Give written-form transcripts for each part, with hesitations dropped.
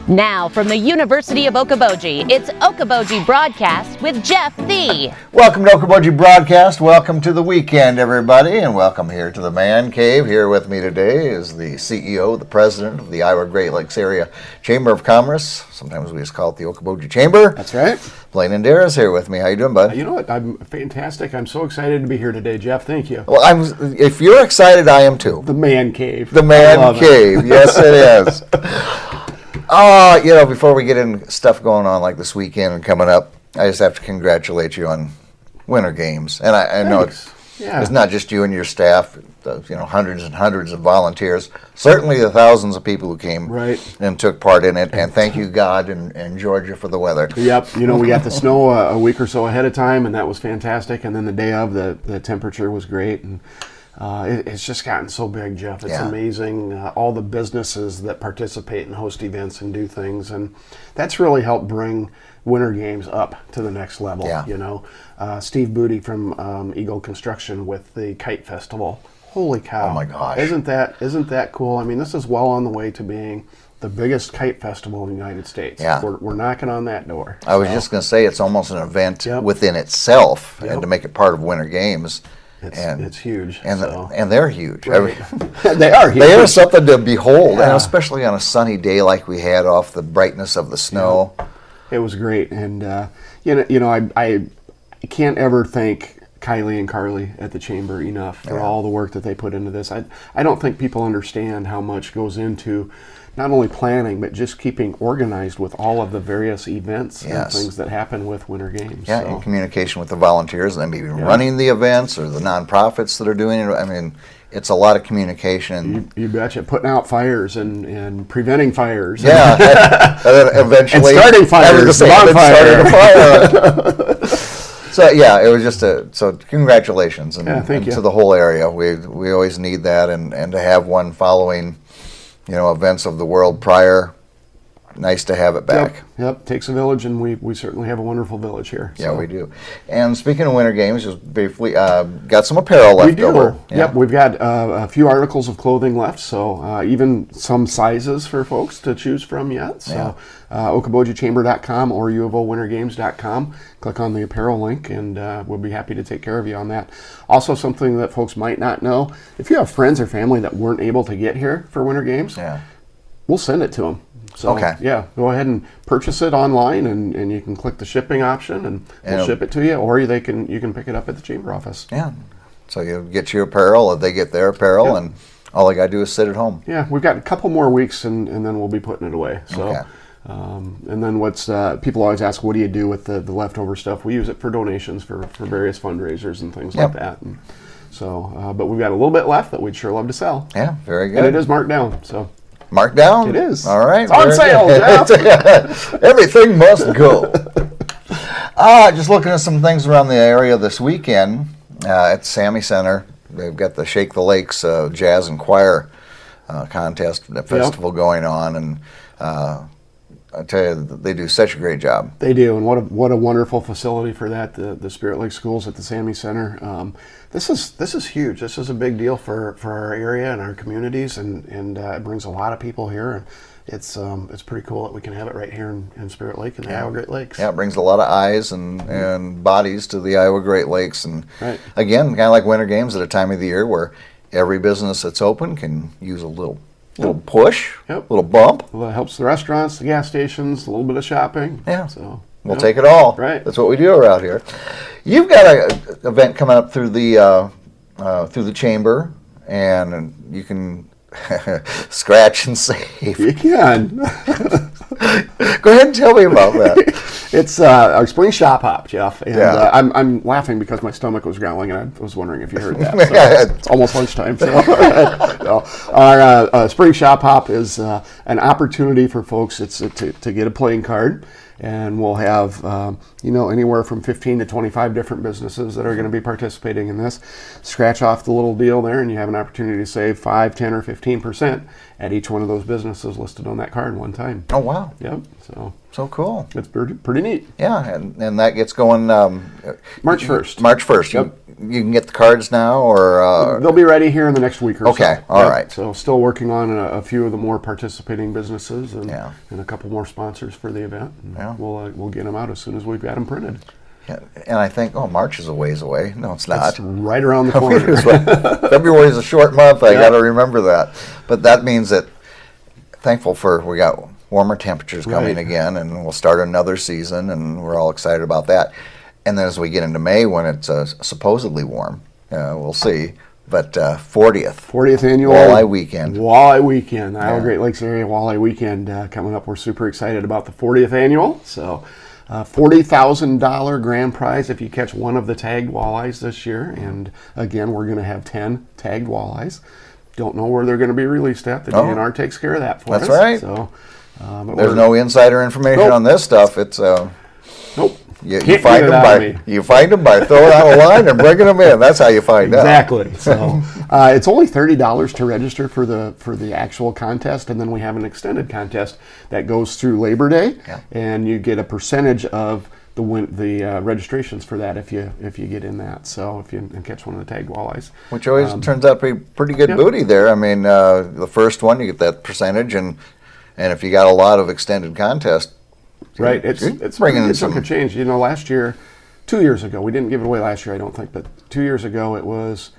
Now, from the University of Okoboji, it's Okoboji Broadcast with Jeff Thee. Welcome to Okoboji Broadcast. Welcome to the weekend, everybody, and welcome here to the Man Cave. Here with me today is the CEO, the president of the Iowa Great Lakes Area Chamber of Commerce. Sometimes we just call it the Okoboji Chamber. That's right. Blain Andera is here with me. How you doing, bud? You know what? I'm fantastic. I'm so excited to be here today, Jeff. Thank you. Well, if you're excited, I am too. The Man Cave. The Man Cave. Yes, it is. Before we get into stuff going on like this weekend and coming up, I just have to congratulate you on Winter Games. And I know it's not just you and your staff, hundreds and hundreds of volunteers, certainly the thousands of people who came and took part in it. And thank you, God, and Georgia for the weather. Yep. We got the snow a week or so ahead of time, and that was fantastic. And then the day of, the temperature was great. And it's just gotten so big, Jeff. It's amazing, all the businesses that participate and host events and do things. And that's really helped bring Winter Games up to the next level. Steve Booty from Eagle Construction with the Kite Festival. Holy cow. Oh, my gosh. Isn't that cool? I mean, this is well on the way to being the biggest kite festival in the United States. Yeah. We're knocking on that door. I was just going to say, it's almost an event within itself, and to make it part of Winter Games. It's huge. And they're huge. Right. They are huge. They are something to behold, and especially on a sunny day like we had off the brightness of the snow. It was great. And, I can't ever thank Kylie and Carly at the Chamber enough for all the work that they put into this. I don't think people understand how much goes into not only planning, but just keeping organized with all of the various events and things that happen with Winter Games. Yeah, in communication with the volunteers and maybe running the events or the nonprofits that are doing it. I mean, it's a lot of communication. You betcha. Putting out fires and preventing fires. Yeah, and then eventually and starting fires. Starting a fire. So it was just so congratulations and to the whole area. We always need that, and to have one following events of the world prior. Nice to have it back. Yep. Takes a village, and we certainly have a wonderful village here. Yeah, we do. And speaking of Winter Games, just briefly, got some apparel left over. Yep, we've got a few articles of clothing left, so even some sizes for folks to choose from yet. So okobojichamber.com or uofowintergames.com. Click on the apparel link, and we'll be happy to take care of you on that. Also, something that folks might not know, if you have friends or family that weren't able to get here for Winter Games, we'll send it to them. So, go ahead and purchase it online, and you can click the shipping option, and we'll ship it to you, or you can pick it up at the Chamber office. Yeah. So you get your apparel, or they get their apparel, and all they got to do is sit at home. Yeah, we've got a couple more weeks, and then we'll be putting it away. So, and then people always ask, what do you do with the leftover stuff? We use it for donations for various fundraisers and things like that. And so, but we've got a little bit left that we'd sure love to sell. Yeah, very good. And it is marked down, so. Marked down? It is. All right. It's on sale, Jeff. Everything must go. Just looking at some things around the area this weekend at the Sammy Center. They've got the Shake the Lakes Jazz and Choir contest festival going on, and I tell you, they do such a great job. They do, and what a wonderful facility for that. The Spirit Lake Schools at the Sammy Center. This is huge. This is a big deal for our area and our communities, and it brings a lot of people here. And it's pretty cool that we can have it right here in Spirit Lake and the Iowa Great Lakes. Yeah, it brings a lot of eyes and bodies to the Iowa Great Lakes, and again, kind of like Winter Games at a time of the year where every business that's open can use a little push, a little bump. Well, it helps the restaurants, the gas stations, a little bit of shopping. Yeah. So we'll take it all. Right. That's what we do around here. You've got an event coming up through the chamber, and you can scratch and save. You can. Go ahead and tell me about that. It's our spring shop hop, Jeff. And I'm laughing because my stomach was growling, and I was wondering if you heard that. So it's almost lunchtime. So our spring shop hop is an opportunity for folks. It's to get a playing card. And we'll have, anywhere from 15 to 25 different businesses that are going to be participating in this. Scratch off the little deal there, and you have an opportunity to save 5, 10, or 15% at each one of those businesses listed on that card one time. Oh, wow. Yep. So cool. It's pretty neat. Yeah, and that gets going March 1st. March 1st. Yep. you can get the cards now, or they'll be ready here in the next week or so. Okay, all right. So still working on a few of the more participating businesses and a couple more sponsors for the event. And we'll get them out as soon as we've got them printed. Yeah, and I think, March is a ways away. No, it's not. It's right around the corner. February is a short month. I got to remember that. But that means that thankful for we got warmer temperatures coming again, and we'll start another season, and we're all excited about that. And then as we get into May, when it's supposedly warm, we'll see. But 40th annual Walleye Weekend. Walleye Weekend, Iowa Great Lakes Area Walleye Weekend coming up. We're super excited about the 40th annual. So $40,000 grand prize if you catch one of the tagged walleyes this year. And again, we're going to have 10 tagged walleyes. Don't know where they're going to be released at. The DNR takes care of that for us. That's right. So there's no insider information on this stuff. It's nope. You find them by throwing out a line and bringing them in. That's how you find out. Exactly. So it's only $30 to register for the actual contest, and then we have an extended contest that goes through Labor Day, and you get a percentage of the registrations for that if you get in that. So if you catch one of the tagged walleyes, which always turns out to be pretty good booty there. I mean, the first one you get that percentage, and if you got a lot of extended contests. Right, it's bringing some chunk of change. Last year, 2 years ago, we didn't give it away last year, I don't think, but 2 years ago it was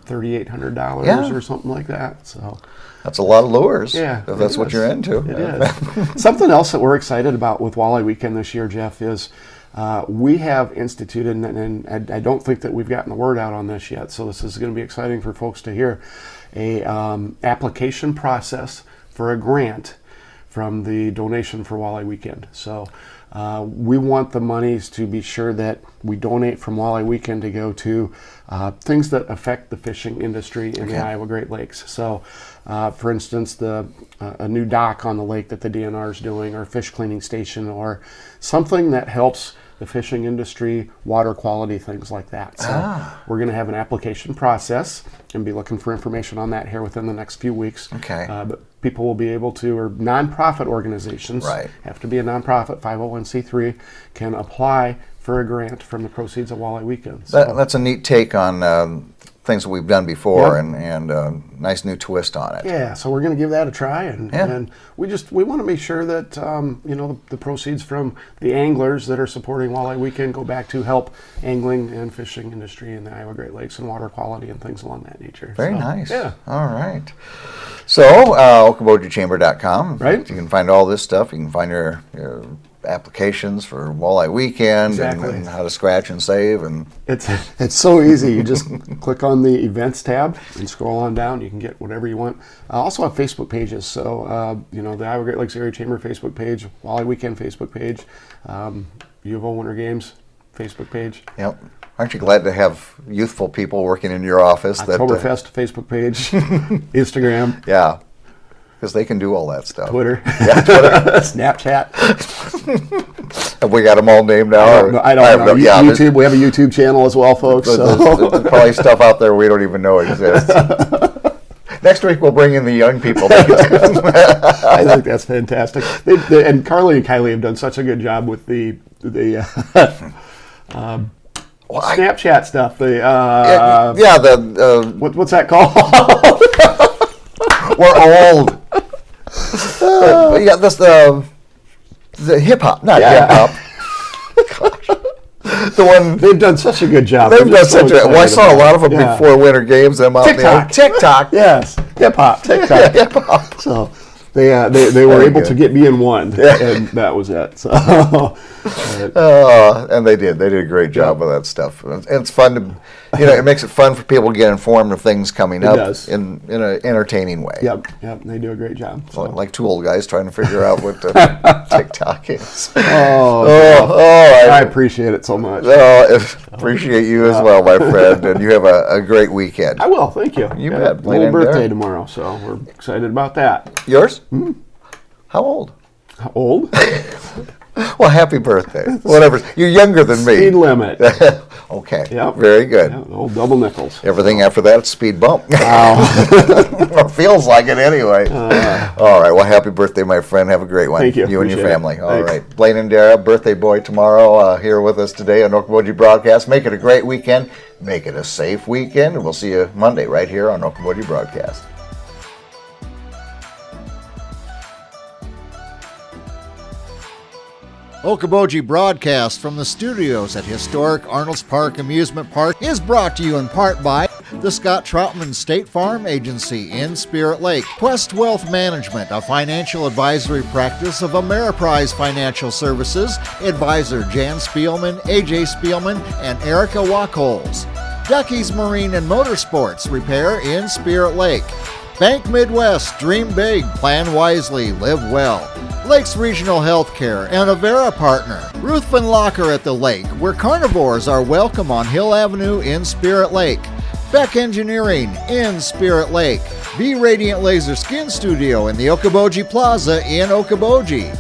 $3,800 or something like that. So that's a lot of lures. Yeah, if that's what you're into. It is. Something else that we're excited about with Walleye Weekend this year, Jeff, is we have instituted, and I don't think that we've gotten the word out on this yet. So this is going to be exciting for folks to hear. A application process for a grant from the donation for Walleye Weekend. So we want the monies to be sure that we donate from Walleye Weekend to go to things that affect the fishing industry in the Iowa Great Lakes. So for instance, a new dock on the lake that the DNR is doing, or a fish cleaning station, or something that helps the fishing industry, water quality, things like that. So we're going to have an application process and be looking for information on that here within the next few weeks. Okay. But people will be able to, or nonprofit organizations, have to be a nonprofit, 501c3, can apply for a grant from the proceeds of Walleye Weekend. So that's a neat take on things that we've done before, and nice new twist on it. Yeah, so we're going to give that a try, and we want to make sure that the proceeds from the anglers that are supporting Walleye Weekend go back to help angling and fishing industry in the Iowa Great Lakes and water quality and things along that nature. Very nice. Yeah. All right. So okobojichamber.com. Right. You can find all this stuff. You can find your applications for Walleye Weekend and how to scratch and save, and it's so easy. You just click on the events tab and scroll on down. You can get whatever you want. I also have Facebook pages. So the Iowa Great Lakes Area Chamber Facebook page, Walleye Weekend Facebook page, U of O Winter Games Facebook page. Yep. Aren't you glad to have youthful people working in your office? Oktoberfest Facebook page, Instagram. Yeah. Because they can do all that stuff. Twitter. Yeah, Twitter. Snapchat. Have we got them all named now? I don't know. YouTube. We have a YouTube channel as well, folks. There's probably stuff out there we don't even know exists. Next week we'll bring in the young people. I think that's fantastic. And Carly and Kylie have done such a good job with the Snapchat stuff. What's that called? We're old. The hip hop, not hip hop. The one they've done such a good job. They've done such a. Well, I saw a lot of them before Winter Games. Them out there. TikTok. Yes, hip hop. TikTok. Hip hop. So they were able to get me in one, and that was it. So, and they did a great job with that stuff. And it's fun to, it makes it fun for people to get informed of things coming up in an entertaining way. Yep, they do a great job. So. Like two old guys trying to figure out what TikTok is. I appreciate it so much. Appreciate you as well, my friend, and you have a great weekend. I will, thank you. You bet. Blain Andera birthday tomorrow, so we're excited about that. Yours? How old? Old? Well, happy birthday. Whatever. You're younger than me. Speed limit. Okay. Yep. Very good. Yep. Old double nickels. Everything after that, speed bump. Wow. Or feels like it anyway. All right. Well, happy birthday, my friend. Have a great one. Thank you. You and your Appreciate family. it. All Thanks. right. Blain Andera, birthday boy tomorrow, here with us today on Okoboji Broadcast. Make it a great weekend. Make it a safe weekend. And we'll see you Monday right here on Okoboji Broadcast. Okoboji Broadcast from the studios at historic Arnold's Park Amusement Park is brought to you in part by the Scott Troutman State Farm Agency in Spirit Lake, Quest Wealth Management, a financial advisory practice of Ameriprise Financial Services, advisor Jan Spielman, AJ Spielman, and Erica Wachholz. Ducky's Marine and Motorsports Repair in Spirit Lake. Bank Midwest, dream big, plan wisely, live well. Lakes Regional Healthcare and Avera Partner. Ruthven Locker at the Lake, where carnivores are welcome on Hill Avenue in Spirit Lake. Beck Engineering in Spirit Lake. Be Radiant Laser Skin Studio in the Okoboji Plaza in Okoboji.